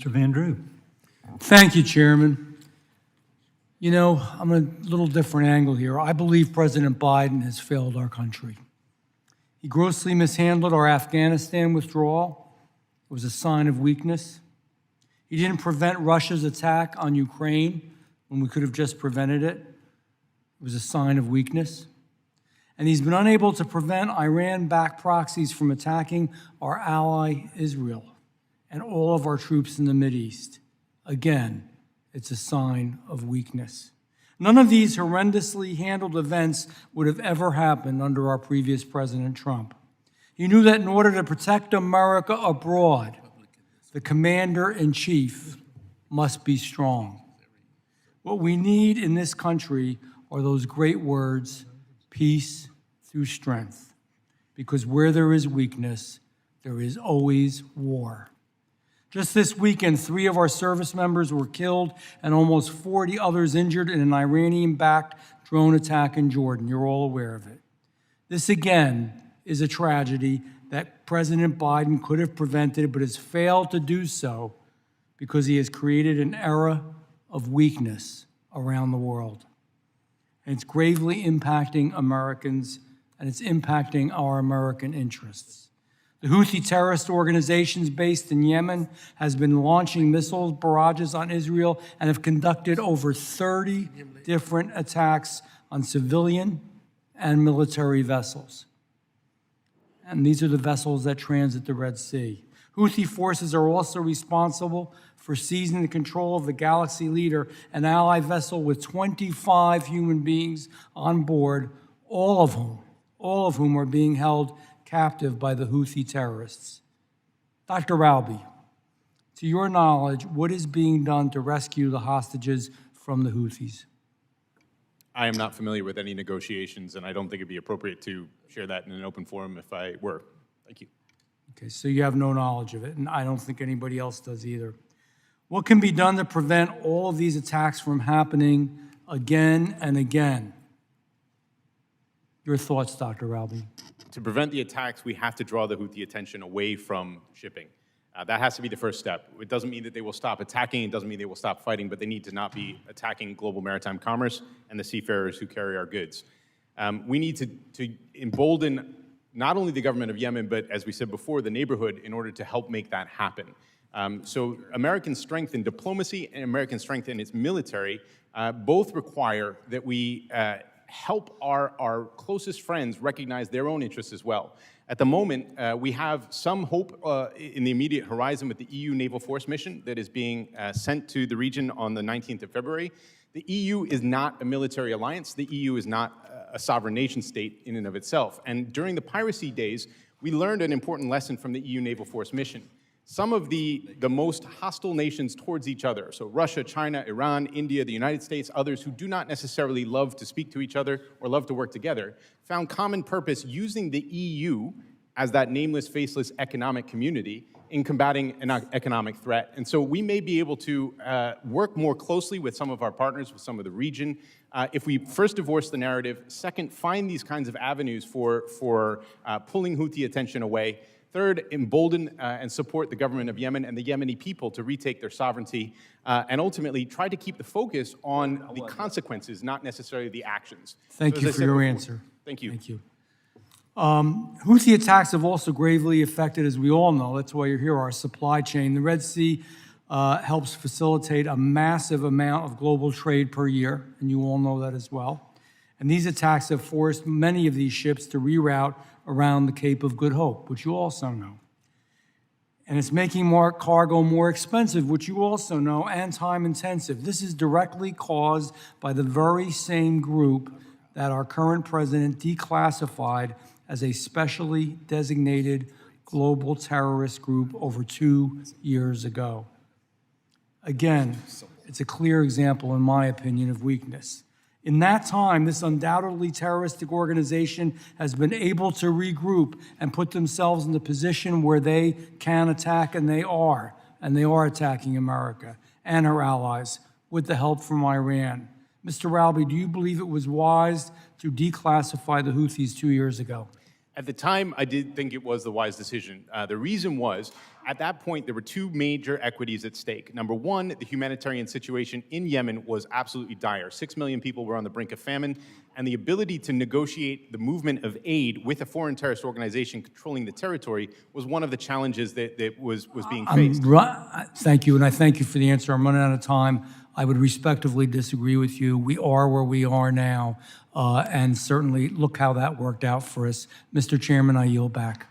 Mr. Van Drew. Thank you, Chairman. You know, I'm a little different angle here. I believe President Biden has failed our country. He grossly mishandled our Afghanistan withdrawal. It was a sign of weakness. He didn't prevent Russia's attack on Ukraine when we could have just prevented it. It was a sign of weakness. And he's been unable to prevent Iran-backed proxies from attacking our ally, Israel, and all of our troops in the Mideast. Again, it's a sign of weakness. None of these horrendously handled events would have ever happened under our previous President Trump. He knew that in order to protect America abroad, the commander-in-chief must be strong. What we need in this country are those great words, peace through strength, because where there is weakness, there is always war. Just this weekend, 3 of our service members were killed and almost 40 others injured in an Iranian-backed drone attack in Jordan. You're all aware of it. This, again, is a tragedy that President Biden could have prevented, but has failed to do so because he has created an era of weakness around the world. And it's gravely impacting Americans, and it's impacting our American interests. The Houthi terrorist organizations based in Yemen has been launching missile barrages on Israel and have conducted over 30 different attacks on civilian and military vessels. And these are the vessels that transit the Red Sea. Houthi forces are also responsible for seizing the control of the Galaxy Leader, an ally vessel with 25 human beings on board, all of whom are being held captive by the Houthi terrorists. Dr. Ralby, to your knowledge, what is being done to rescue the hostages from the Houthis? I am not familiar with any negotiations, and I don't think it'd be appropriate to share that in an open forum if I were. Thank you. Okay, so you have no knowledge of it, and I don't think anybody else does either. What can be done to prevent all of these attacks from happening again and again? Your thoughts, Dr. Ralby. To prevent the attacks, we have to draw the Houthi attention away from shipping. That has to be the first step. It doesn't mean that they will stop attacking. It doesn't mean they will stop fighting, but they need to not be attacking global maritime commerce and the seafarers who carry our goods. We need to embolden not only the government of Yemen, but as we said before, the neighborhood in order to help make that happen. So American strength in diplomacy and American strength in its military both require that we help our closest friends recognize their own interests as well. At the moment, we have some hope in the immediate horizon with the EU Naval Force mission that is being sent to the region on the 19th of February. The EU is not a military alliance. The EU is not a sovereign nation state in and of itself. And during the piracy days, we learned an important lesson from the EU Naval Force mission. Some of the most hostile nations towards each other, so Russia, China, Iran, India, the United States, others who do not necessarily love to speak to each other or love to work together, found common purpose using the EU as that nameless, faceless economic community in combating an economic threat. And so we may be able to work more closely with some of our partners, with some of the region, if we first divorce the narrative, second, find these kinds of avenues for pulling Houthi attention away, third, embolden and support the government of Yemen and the Yemeni people to retake their sovereignty, and ultimately try to keep the focus on the consequences, not necessarily the actions. Thank you for your answer. Thank you. Thank you. Houthi attacks have also gravely affected, as we all know, that's why you're here, our supply chain. The Red Sea helps facilitate a massive amount of global trade per year, and you all know that as well. And these attacks have forced many of these ships to reroute around the Cape of Good Hope, which you also know. And it's making more cargo more expensive, which you also know, and time intensive. This is directly caused by the very same group that our current president declassified as a specially designated global terrorist group over 2 years ago. Again, it's a clear example, in my opinion, of weakness. In that time, this undoubtedly terroristic organization has been able to regroup and put themselves in the position where they can attack, and they are attacking America and her allies with the help from Iran. Mr. Ralby, do you believe it was wise to declassify the Houthis 2 years ago? At the time, I did think it was the wise decision. The reason was At that point, there were two major equities at stake. Number one, the humanitarian situation in Yemen was absolutely dire. 6 million people were on the brink of famine, and the ability to negotiate the movement of aid with a foreign terrorist organization controlling the territory was one of the challenges that was being faced. Thank you, and I thank you for the answer. I'm running out of time. I would respectively disagree with you. We are where we are now, and certainly look how that worked out for us. Mr. Chairman, I yield back.